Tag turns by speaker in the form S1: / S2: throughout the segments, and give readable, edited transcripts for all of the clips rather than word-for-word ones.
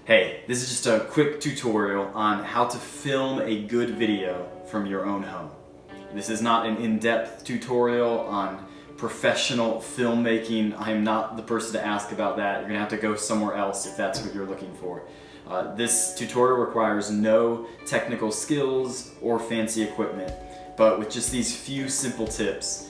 S1: Hey, this is just a quick tutorial on how to film a good video from your own home. This is not an in-depth tutorial on professional filmmaking. I am not the person to ask about that. You're gonna have to go somewhere else if that's what you're looking for. This tutorial requires no technical skills or fancy equipment, but with just these few simple tips,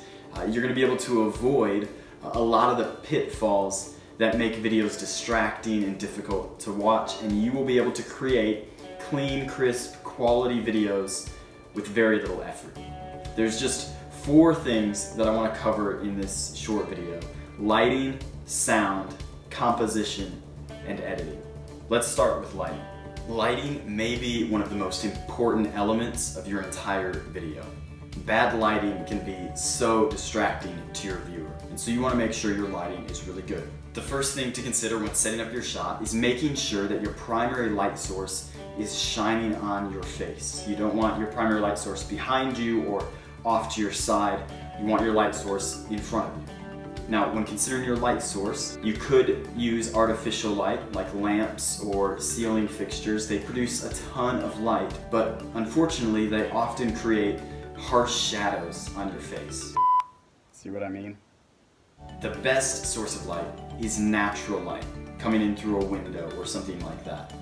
S1: you're gonna be able to avoid a lot of the pitfalls that make videos distracting and difficult to watch, and you will be able to create clean, crisp, quality videos with very little effort. There's just 4 things that I want to cover in this short video: lighting, sound, composition, and editing. Let's start with lighting. Lighting may be one of the most important elements of your entire video. Bad lighting can be so distracting to your viewer, and so you want to make sure your lighting is really good. The first thing to consider when setting up your shot is making sure that your primary light source is shining on your face. You don't want your primary light source behind you or off to your side. You want your light source in front of you. Now, when considering your light source, you could use artificial light like lamps or ceiling fixtures. They produce a ton of light, but unfortunately they often create harsh shadows on your face. See what I mean? The best source of light is natural light, coming in through a window or something like that.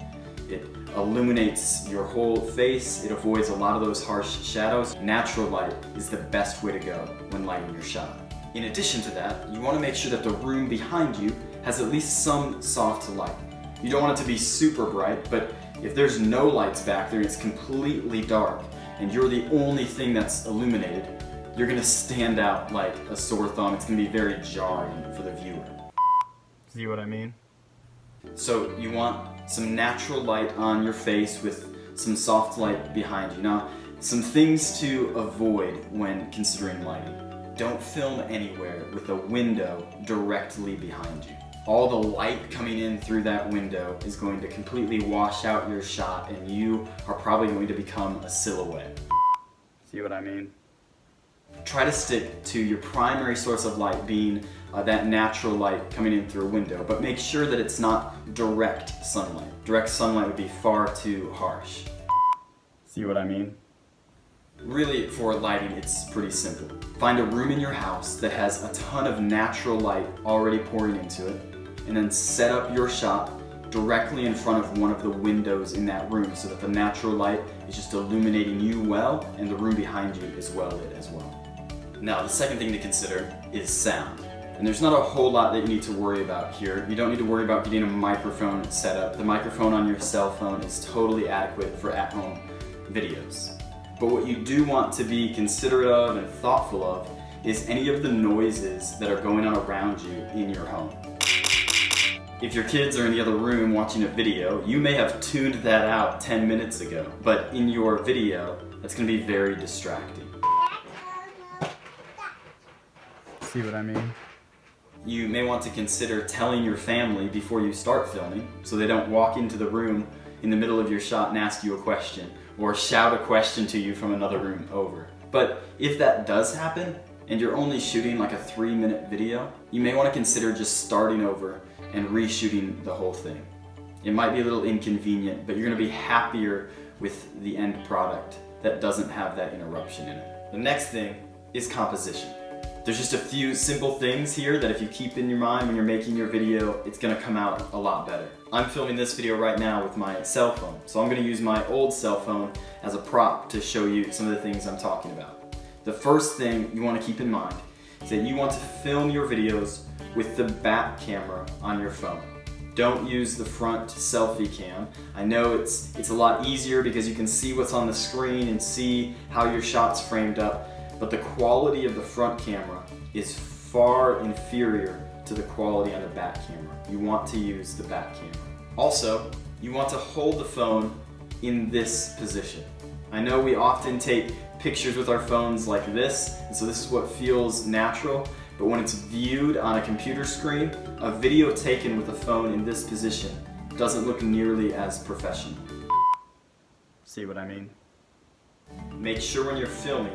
S1: It illuminates your whole face, it avoids a lot of those harsh shadows. Natural light is the best way to go when lighting your shot. In addition to that, you want to make sure that the room behind you has at least some soft light. You don't want it to be super bright, but if there's no lights back there, it's completely dark, and you're the only thing that's illuminated, you're gonna stand out like a sore thumb. It's gonna be very jarring for the viewer. See what I mean? So you want some natural light on your face with some soft light behind you. Now, some things to avoid when considering lighting. Don't film anywhere with a window directly behind you. All the light coming in through that window is going to completely wash out your shot, and you are probably going to become a silhouette. See what I mean? Try to stick to your primary source of light being that natural light coming in through a window, but make sure that it's not direct sunlight. Direct sunlight would be far too harsh. See what I mean? Really, for lighting, it's pretty simple. Find a room in your house that has a ton of natural light already pouring into it, and then set up your shot directly in front of one of the windows in that room so that the natural light is just illuminating you well, and the room behind you is well lit as well. Now, the second thing to consider is sound. And there's not a whole lot that you need to worry about here. You don't need to worry about getting a microphone set up. The microphone on your cell phone is totally adequate for at-home videos. But what you do want to be considerate of and thoughtful of is any of the noises that are going on around you in your home. If your kids are in the other room watching a video, you may have tuned that out 10 minutes ago, but in your video, that's going to be very distracting. See what I mean? You may want to consider telling your family before you start filming so they don't walk into the room in the middle of your shot and ask you a question or shout a question to you from another room over. But if that does happen and you're only shooting like a 3-minute video, you may want to consider just starting over and reshooting the whole thing. It might be a little inconvenient, but you're going to be happier with the end product that doesn't have that interruption in it. The next thing is composition. There's just a few simple things here that if you keep in your mind when you're making your video, it's gonna come out a lot better. I'm filming this video right now with my cell phone, so I'm gonna use my old cell phone as a prop to show you some of the things I'm talking about. The first thing you wanna keep in mind is that you want to film your videos with the back camera on your phone. Don't use the front selfie cam. I know it's a lot easier because you can see what's on the screen and see how your shot's framed up, but the quality of the front camera is far inferior to the quality on the back camera. You want to use the back camera. Also, you want to hold the phone in this position. I know we often take pictures with our phones like this, and so this is what feels natural, but when it's viewed on a computer screen, a video taken with a phone in this position doesn't look nearly as professional. See what I mean? Make sure when you're filming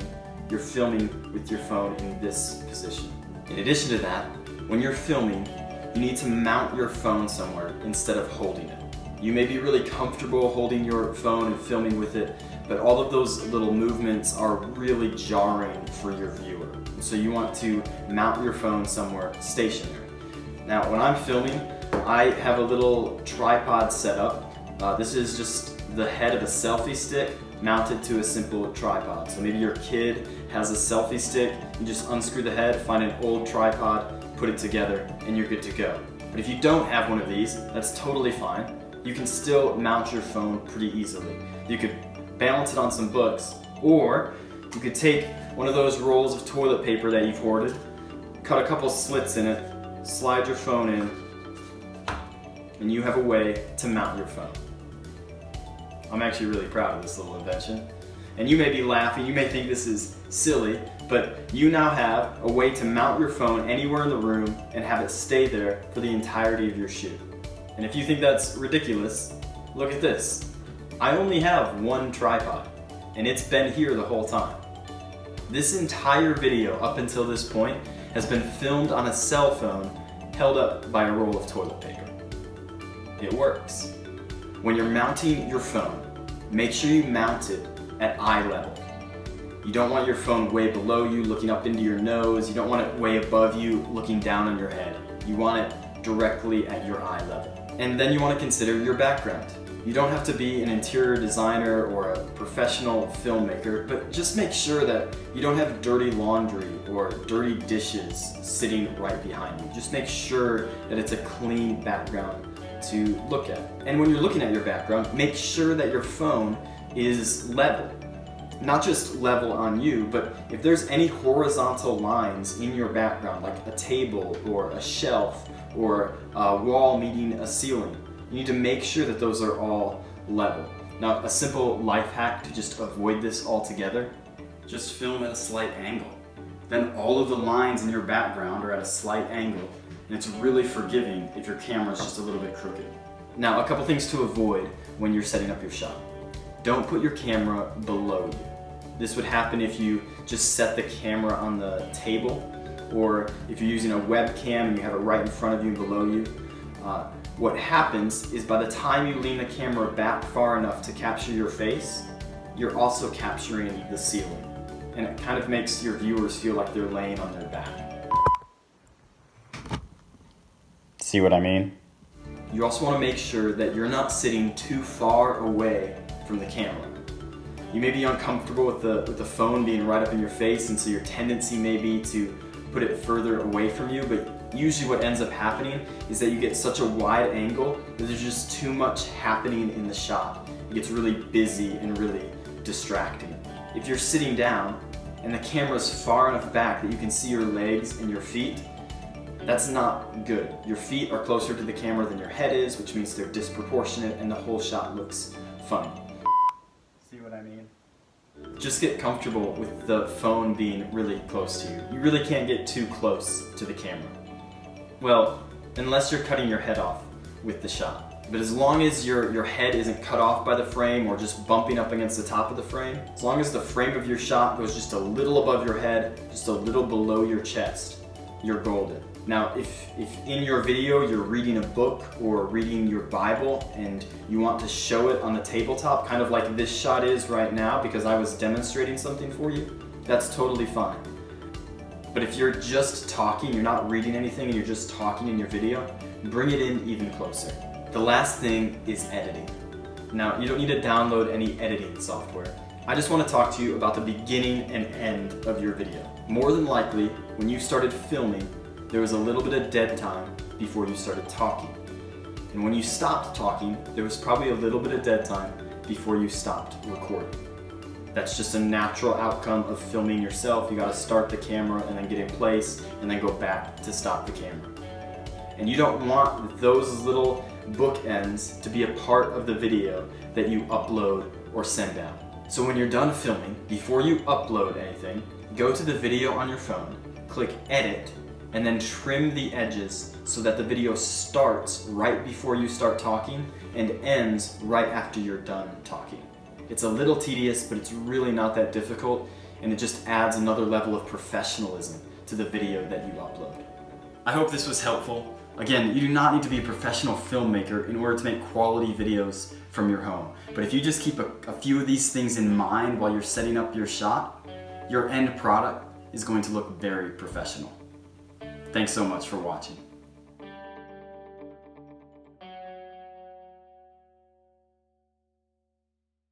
S1: with your phone in this position. In addition to that, when you're filming, you need to mount your phone somewhere instead of holding it. You may be really comfortable holding your phone and filming with it, but all of those little movements are really jarring for your viewer. So you want to mount your phone somewhere stationary. Now, when I'm filming, I have a little tripod set up. This is just the head of a selfie stick mounted to a simple tripod. So maybe your kid has a selfie stick, you just unscrew the head, find an old tripod, put it together, and you're good to go. But if you don't have one of these, that's totally fine. You can still mount your phone pretty easily. You could balance it on some books, or you could take one of those rolls of toilet paper that you've hoarded, cut a couple slits in it, slide your phone in, and you have a way to mount your phone. I'm actually really proud of this little invention. And you may be laughing, you may think this is silly, but you now have a way to mount your phone anywhere in the room and have it stay there for the entirety of your shoot. And if you think that's ridiculous, look at this. I only have one tripod, and it's been here the whole time. This entire video up until this point has been filmed on a cell phone held up by a roll of toilet paper. It works. When you're mounting your phone, make sure you mount it at eye level. You don't want your phone way below you, looking up into your nose. You don't want it way above you, looking down on your head. You want it directly at your eye level. And then you want to consider your background. You don't have to be an interior designer or a professional filmmaker, but just make sure that you don't have dirty laundry or dirty dishes sitting right behind you. Just make sure that it's a clean background to look at. And when you're looking at your background, make sure that your phone is level. Not just level on you, but if there's any horizontal lines in your background, like a table or a shelf or a wall meeting a ceiling, you need to make sure that those are all level. Now, a simple life hack to just avoid this altogether, just film at a slight angle. Then all of the lines in your background are at a slight angle, and it's really forgiving if your camera is just a little bit crooked. Now, a couple things to avoid when you're setting up your shot. Don't put your camera below you. This would happen if you just set the camera on the table, or if you're using a webcam and you have it right in front of you and below you. What happens is by the time you lean the camera back far enough to capture your face, you're also capturing the ceiling. And it kind of makes your viewers feel like they're laying on their back. See what I mean? You also want to make sure that you're not sitting too far away from the camera. You may be uncomfortable with the phone being right up in your face, and so your tendency may be to put it further away from you, but usually what ends up happening is that you get such a wide angle that there's just too much happening in the shot. It gets really busy and really distracting. If you're sitting down and the camera's far enough back that you can see your legs and your feet, that's not good. Your feet are closer to the camera than your head is, which means they're disproportionate and the whole shot looks funny. See what I mean? Just get comfortable with the phone being really close to you. You really can't get too close to the camera. Well, unless you're cutting your head off with the shot. But as long as your head isn't cut off by the frame or just bumping up against the top of the frame, as long as the frame of your shot goes just a little above your head, just a little below your chest, you're golden. Now, if in your video you're reading a book or reading your Bible and you want to show it on the tabletop, kind of like this shot is right now because I was demonstrating something for you, that's totally fine. But if you're just talking, you're not reading anything, and you're just talking in your video, bring it in even closer. The last thing is editing. Now, you don't need to download any editing software. I just want to talk to you about the beginning and end of your video. More than likely, when you started filming, there was a little bit of dead time before you started talking. And when you stopped talking, there was probably a little bit of dead time before you stopped recording. That's just a natural outcome of filming yourself. You gotta start the camera and then get in place and then go back to stop the camera. And you don't want those little bookends to be a part of the video that you upload or send out. So when you're done filming, before you upload anything, go to the video on your phone, click edit, and then trim the edges so that the video starts right before you start talking and ends right after you're done talking. It's a little tedious, but it's really not that difficult, and it just adds another level of professionalism to the video that you upload. I hope this was helpful. Again, you do not need to be a professional filmmaker in order to make quality videos from your home. But if you just keep a few of these things in mind while you're setting up your shot, your end product is going to look very professional. Thanks so much for watching.